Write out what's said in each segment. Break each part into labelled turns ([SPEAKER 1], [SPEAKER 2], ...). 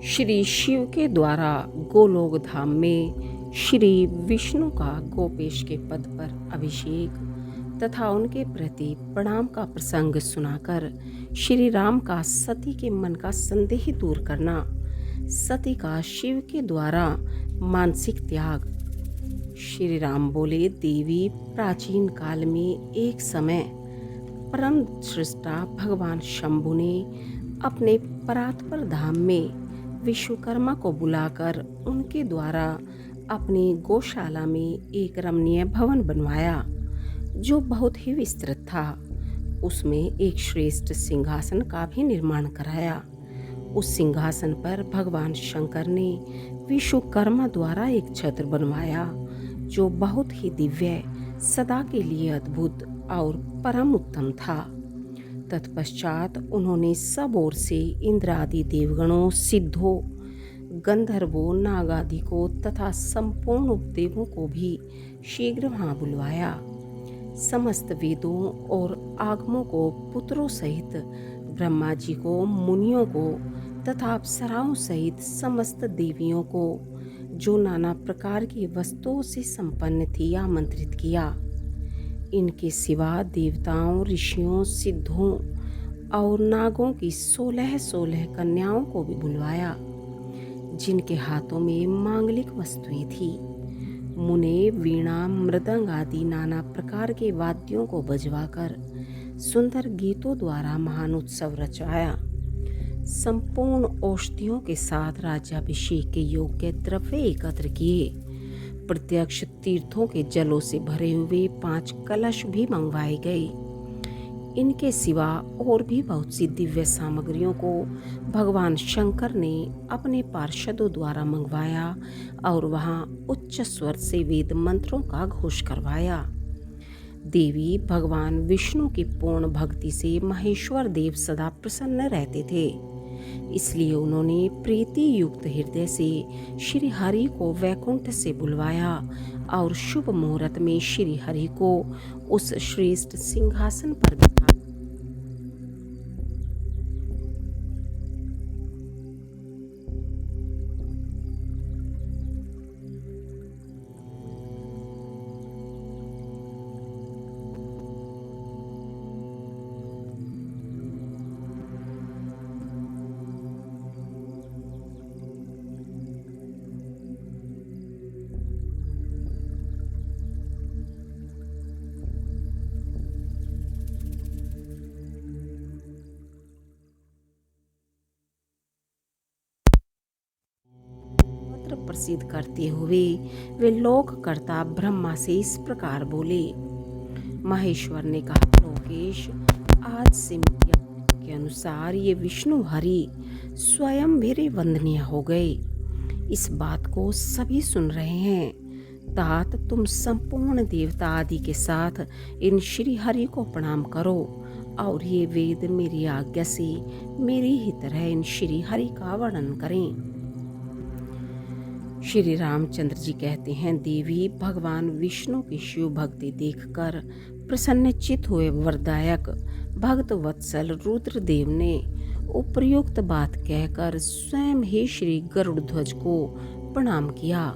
[SPEAKER 1] श्री शिव के द्वारा गोलोक धाम में श्री विष्णु का गोपेश के पद पर अभिषेक तथा उनके प्रति प्रणाम का प्रसंग सुनाकर श्री राम का सती के मन का संदेह दूर करना, सती का शिव के द्वारा मानसिक त्याग। श्री राम बोले, देवी, प्राचीन काल में एक समय परम सृष्टा भगवान शंभु ने अपने परात्पर धाम में विश्वकर्मा को बुलाकर उनके द्वारा अपनी गौशाला में एक रमणीय भवन बनवाया जो बहुत ही विस्तृत था। उसमें एक श्रेष्ठ सिंहासन का भी निर्माण कराया। उस सिंहासन पर भगवान शंकर ने विश्वकर्मा द्वारा एक छत्र बनवाया जो बहुत ही दिव्य, सदा के लिए अद्भुत और परम उत्तम था। तत्पश्चात उन्होंने सब ओर से इंद्र आदि देवगणों, सिद्धों, गंधर्वों, नाग आदि को तथा संपूर्ण उपदेवों को भी शीघ्र वहां बुलवाया। समस्त वेदों और आगमों को, पुत्रों सहित ब्रह्मा जी को, मुनियों को तथा अप्सराओं सहित समस्त देवियों को, जो नाना प्रकार की वस्तुओं से संपन्न थी, आमंत्रित किया। इनके सिवा देवताओं, ऋषियों, सिद्धों और नागों की 16 कन्याओं को भी बुलवाया जिनके हाथों में मांगलिक वस्तुएं थी। मुने वीणा, मृदंग आदि नाना प्रकार के वाद्यों को बजवाकर सुंदर गीतों द्वारा महान उत्सव रचाया। संपूर्ण औषधियों के साथ राज्याभिषेक के योग्य द्रव्य एकत्र किए। प्रत्यक्ष तीर्थों के जलों से भरे हुए 5 कलश भी मंगवाए गए। इनके सिवा और भी बहुत सी दिव्य सामग्रियों को भगवान शंकर ने अपने पार्षदों द्वारा मंगवाया और वहां उच्च स्वर से वेद मंत्रों का घोष करवाया। देवी, भगवान विष्णु की पूर्ण भक्ति से महेश्वर देव सदा प्रसन्न रहते थे, इसलिए उन्होंने प्रीति युक्त हृदय से श्री हरि को वैकुंठ से बुलवाया और शुभ मुहूर्त में श्री हरि को उस श्रेष्ठ सिंहासन पर बिठाया। प्रसिद्ध करते हुए वे लोककर्ता ब्रह्मा से इस प्रकार बोले। महेश्वर ने कहा, लोकेश, आज से मेरी आज्ञा के अनुसार ये विष्णु हरि स्वयं मेरे वंदनीय हो गए। इस बात को सभी सुन रहे हैं। तात, तुम संपूर्ण देवता आदि के साथ इन श्री हरि को प्रणाम करो और ये वेद मेरी आज्ञा से मेरी ही तरह इन श्री हरि का वर्णन करें। श्री रामचंद्र जी कहते हैं, देवी, भगवान विष्णु की शिव भक्ति देखकर प्रसन्नचित हुए वरदायक भक्त वत्सल रुद्रदेव ने उपयुक्त बात कहकर स्वयं ही श्री गरुड़ ध्वज को प्रणाम किया।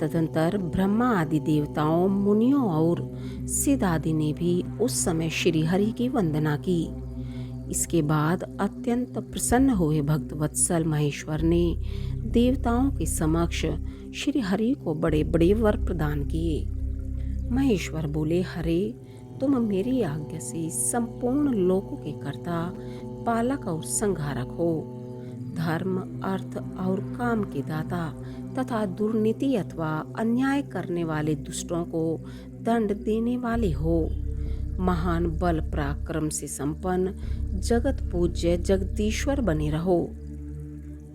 [SPEAKER 1] तदंतर ब्रह्मा आदि देवताओं, मुनियों और सिद्ध आदि ने भी उस समय श्री हरि की वंदना की। इसके बाद अत्यंत प्रसन्न हुए भक्त वत्सल महेश्वर ने देवताओं के समक्ष श्री हरि को बड़े बड़े वर प्रदान किए। महेश्वर बोले, हरे, तुम मेरी आज्ञा से संपूर्ण लोकों के कर्ता, पालक और संहारक हो। धर्म, अर्थ और काम के दाता तथा दुर्नीति अथवा अन्याय करने वाले दुष्टों को दंड देने वाले हो। महान बल पराक्रम से संपन्न जगत पूज्य जगदीश्वर बने रहो।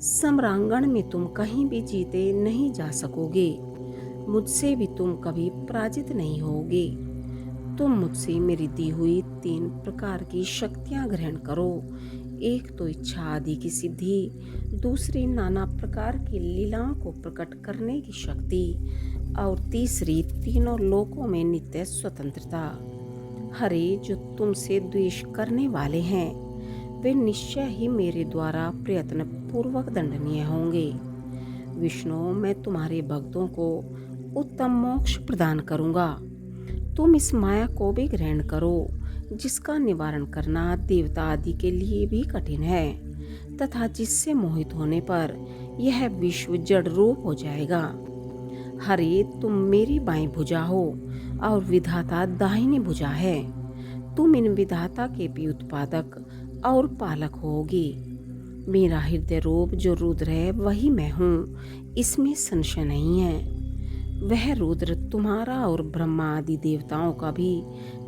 [SPEAKER 1] सम्रांगण में तुम कहीं भी जीते नहीं जा सकोगे। मुझसे भी तुम कभी पराजित नहीं होगे। तुम मुझसे मेरी दी हुई 3 प्रकार की शक्तियां ग्रहण करो। एक तो इच्छा आदि की सिद्धि, दूसरी नाना प्रकार की लीलाओं को प्रकट करने की शक्ति और तीसरी तीनों लोकों में नित्य स्वतंत्रता। हरे, जो तुमसे द्वेष करने वाले हैं वे निश्चय ही मेरे द्वारा प्रयत्न पूर्वक दंडनीय होंगे। विष्णु, मैं तुम्हारे भक्तों को उत्तम मोक्ष प्रदान करूंगा। तुम इस माया को भी ग्रहण करो, जिसका निवारण करना देवता आदि के लिए भी कठिन है, तथा जिससे मोहित होने पर यह विश्व जड़ रूप हो जाएगा। हरे, तुम मेरी बाईं भुजा हो और विधाता दाहिनी भुजा है। तुम इन विधाता के भी उत्पादक और पालक होगी। मेरा हृदय रूप जो रुद्र है वही मैं हूँ, इसमें संशय नहीं है। वह रुद्र तुम्हारा और ब्रह्मा आदि देवताओं का भी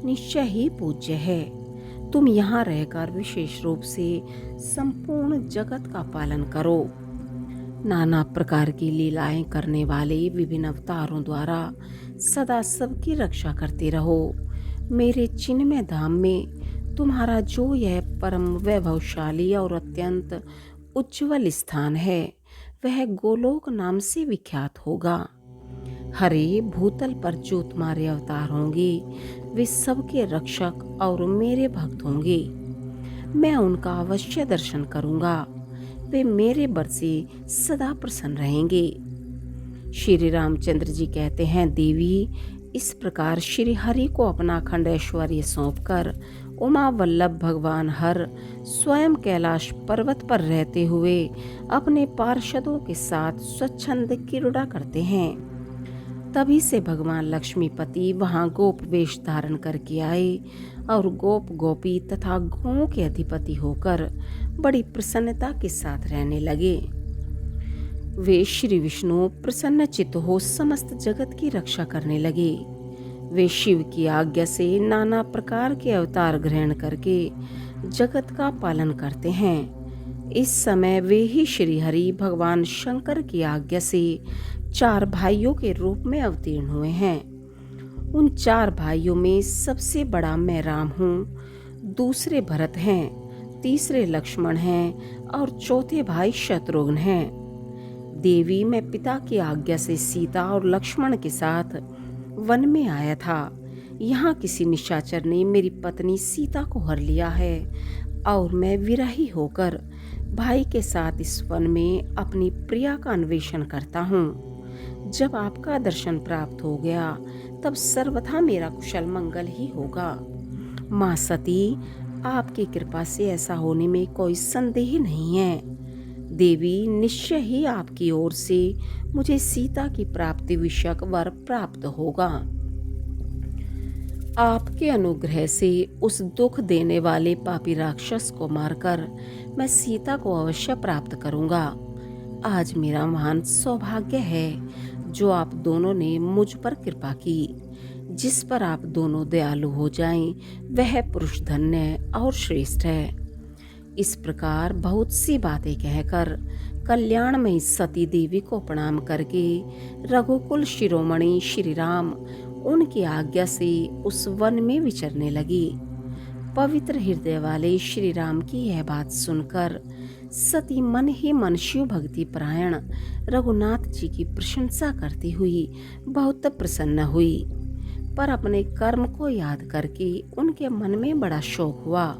[SPEAKER 1] निश्चय ही पूज्य है। तुम यहाँ रहकर विशेष रूप से संपूर्ण जगत का पालन करो। नाना प्रकार की लीलाएं करने वाले विभिन्न अवतारों द्वारा सदा सबकी रक्षा करते रहो। मेरे चिन्मय धाम में तुम्हारा जो यह परम वैभवशाली और अत्यंत उज्ज्वल स्थान है, वह गोलोक नाम से विख्यात होगा। हरे, भूतल पर जो तुम्हारे अवतार होंगे वे सबके रक्षक और मेरे भक्त होंगे। मैं उनका अवश्य दर्शन करूंगा। वे मेरे वर से सदा प्रसन्न रहेंगे। श्री रामचंद्र जी कहते हैं, देवी, इस प्रकार श्री हरि को अपना अखंड ऐश्वर्य सौंपकर उमा वल्लभ भगवान हर स्वयं कैलाश पर्वत पर रहते हुए अपने पार्षदों के साथ स्वच्छंद क्रीड़ा करते हैं। तभी से भगवान लक्ष्मीपति वहां गोप वेश धारण करके आए और गोप गोपी तथा गौओं के अधिपति होकर बड़ी प्रसन्नता के साथ रहने लगे। वे श्री विष्णु प्रसन्न चित्त हो समस्त जगत की रक्षा करने लगे। वे शिव की आज्ञा से नाना प्रकार के अवतार ग्रहण करके जगत का पालन करते हैं। इस समय वे ही श्री हरि भगवान शंकर की आज्ञा से 4 भाइयों के रूप में अवतीर्ण हुए हैं। उन 4 भाइयों में सबसे बड़ा मैं राम हूँ, दूसरे भरत हैं, तीसरे लक्ष्मण हैं और चौथे भाई शत्रुघ्न हैं। देवी, मैं पिता की आज्ञा से सीता और लक्ष्मण के साथ वन में आया था। यहाँ किसी निशाचर ने मेरी पत्नी सीता को हर लिया है और मैं विरही होकर भाई के साथ इस वन में अपनी प्रिया का अन्वेषण करता हूँ। जब आपका दर्शन प्राप्त हो गया तब सर्वथा मेरा कुशल मंगल ही होगा। माँ सती, आपकी कृपा से ऐसा होने में कोई संदेह नहीं है। देवी, निश्चय ही आपकी ओर से मुझे सीता की प्राप्ति विषयक वर प्राप्त होगा। आपके अनुग्रह से उस दुख देने वाले पापी राक्षस को मारकर मैं सीता को अवश्य प्राप्त करूंगा। आज मेरा महान सौभाग्य है जो आप दोनों ने मुझ पर कृपा की। जिस पर आप दोनों दयालु हो जाएं, वह पुरुष धन्य और श्रेष्ठ है। इस प्रकार बहुत सी बातें कहकर कल्याणमयी सती देवी को प्रणाम करके रघुकुल शिरोमणि श्री राम उनकी आज्ञा से उस वन में विचरने लगी। पवित्र हृदय वाले श्री राम की यह बात सुनकर सती मन ही मन शिव भक्ति परायण रघुनाथ जी की प्रशंसा करती हुई बहुत प्रसन्न हुई, पर अपने कर्म को याद करके उनके मन में बड़ा शोक हुआ।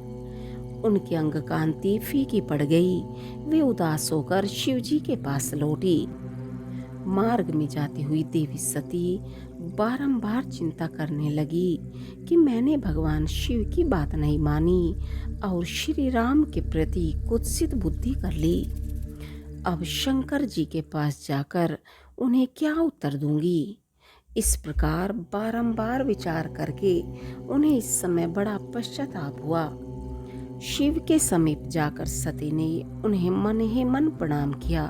[SPEAKER 1] उनकी अंग कांति फीकी पड़ गई। वे उदास होकर शिव जी के पास लौटी। मार्ग में जाती हुई देवी सती बारंबार चिंता करने लगी कि मैंने भगवान शिव की बात नहीं मानी और श्री राम के प्रति कुत्सित बुद्धि कर ली। अब शंकर जी के पास जाकर उन्हें क्या उत्तर दूंगी। इस प्रकार बारंबार विचार करके उन्हें इस समय बड़ा पश्चाताप हुआ। शिव के समीप जाकर सती ने उन्हें मन ही मन प्रणाम किया।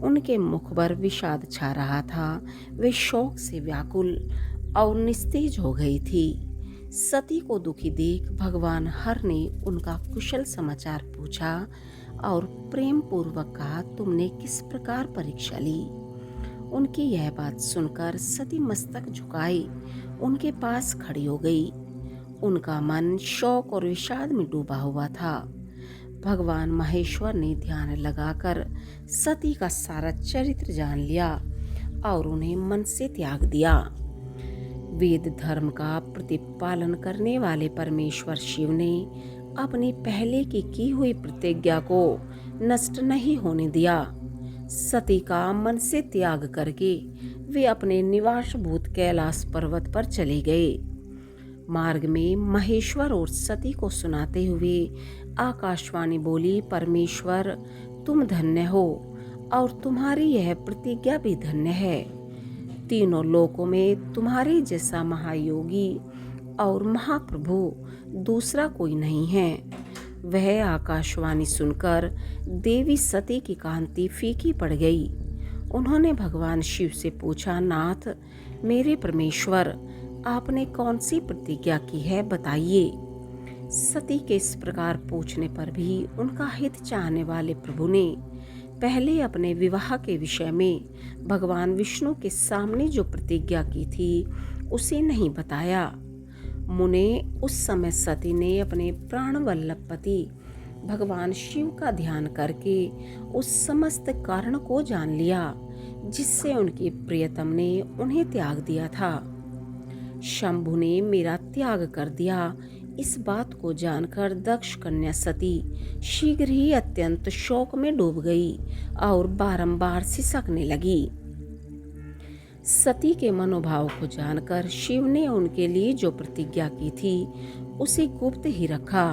[SPEAKER 1] उनके मुख पर विषाद छा रहा था। वे शोक से व्याकुल और निस्तेज हो गई थी। सती को दुखी देख भगवान हर ने उनका कुशल समाचार पूछा और प्रेम पूर्वक कहा, तुमने किस प्रकार परीक्षा ली। उनकी यह बात सुनकर सती मस्तक झुकाई उनके पास खड़ी हो गई। उनका मन शोक और विषाद में डूबा हुआ था। भगवान महेश्वर ने ध्यान लगाकर सती का सारा चरित्र जान लिया और उन्हें मन से त्याग दिया। वेद धर्म का प्रतिपालन करने वाले परमेश्वर शिव ने अपनी पहले की हुई प्रतिज्ञा को नष्ट नहीं होने दिया। सती का मन से त्याग करके वे अपने निवासभूत कैलाश पर्वत पर चले गए। मार्ग में महेश्वर और सती को सुनाते हुए आकाशवाणी बोली, परमेश्वर तुम धन्य हो और तुम्हारी यह प्रतिज्ञा भी धन्य है। तीनों लोकों में तुम्हारे जैसा महायोगी और महाप्रभु दूसरा कोई नहीं है। वह आकाशवाणी सुनकर देवी सती की कांति फीकी पड़ गई। उन्होंने भगवान शिव से पूछा, नाथ मेरे परमेश्वर, आपने कौन सी प्रतिज्ञा की है, बताइए। सती के इस प्रकार पूछने पर भी उनका हित चाहने वाले प्रभु ने पहले अपने विवाह के विषय में भगवान विष्णु के सामने जो प्रतिज्ञा की थी उसे नहीं बताया। मुने, उस समय सती ने अपने प्राण वल्लभ पति भगवान शिव का ध्यान करके उस समस्त कारण को जान लिया जिससे उनके प्रियतम ने उन्हें त्याग दिया था। शंभु ने मेरा त्याग कर दिया, इस बात को जानकर दक्ष कन्या सती शीघ्र ही अत्यंत शोक में डूब गई और बारंबार सिसकने लगी। सती के मनोभाव को जानकर शिव ने उनके लिए जो प्रतिज्ञा की थी उसे गुप्त ही रखा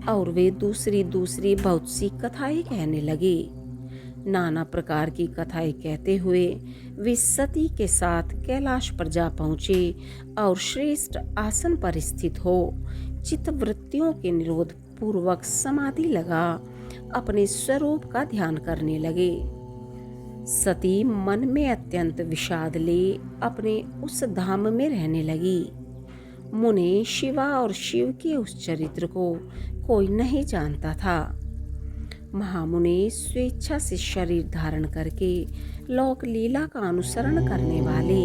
[SPEAKER 1] और वे दूसरी बहुत सी कथाएं कहने लगे। नाना प्रकार की कथाएं कहते हुए वे सती के साथ कैलाश पर जा पहुंचे और श्रेष्ठ आसन पर स्थित हो चित्तवृत्तियों के निरोध पूर्वक समाधि लगा अपने स्वरूप का ध्यान करने लगे। सती मन में अत्यंत विषाद ले अपने उस धाम में रहने लगी। मुने, शिवा और शिव के उस चरित्र को कोई नहीं जानता था। महामुने स्वेच्छा से शरीर धारण करके लोक लीला का अनुसरण करने वाले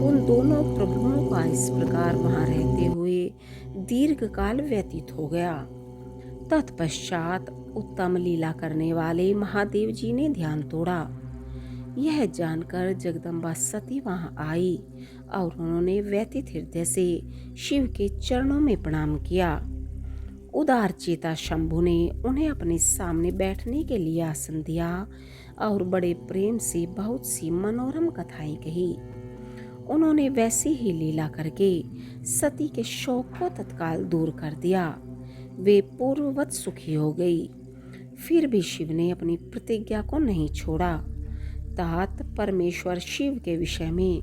[SPEAKER 1] उन दोनों प्रभुओं का इस प्रकार वहां रहते हुए दीर्घ काल व्यतीत हो गया। तत्पश्चात उत्तम लीला करने वाले महादेव जी ने ध्यान तोड़ा। यह जानकर जगदम्बा सती वहां आई और उन्होंने व्यतीत हृदय से शिव के चरणों में प्रणाम किया। उदार चेता शंभु ने उन्हें अपने सामने बैठने के लिए आसन दिया और बड़े प्रेम से बहुत सी मनोरम कथाएं कही। उन्होंने वैसी ही लीला करके सती के शोक को तत्काल दूर कर दिया। वे पूर्ववत सुखी हो गई। फिर भी शिव ने अपनी प्रतिज्ञा को नहीं छोड़ा। तात परमेश्वर शिव के विषय में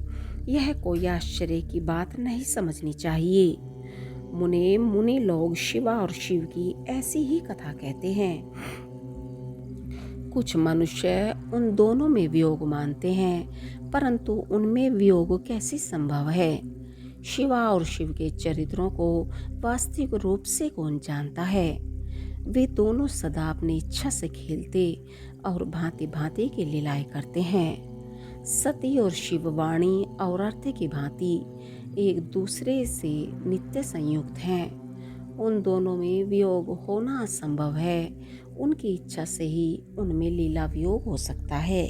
[SPEAKER 1] यह कोई आश्चर्य की बात नहीं समझनी चाहिए। मुनि लोग शिवा और शिव की ऐसी ही कथा कहते हैं। कुछ मनुष्य उन दोनों में वियोग मानते हैं, परंतु उनमें वियोग कैसे संभव है? शिवा और शिव के चरित्रों को वास्तविक रूप से कौन जानता है? वे दोनों सदा अपनी इच्छा से खेलते और भांति भांति की लीलाएं करते हैं। सती और शिव वाणी और अर्थ की भांति एक दूसरे से नित्य संयुक्त हैं। उन दोनों में वियोग होना असंभव है। उनकी इच्छा से ही उनमें लीला वियोग हो सकता है।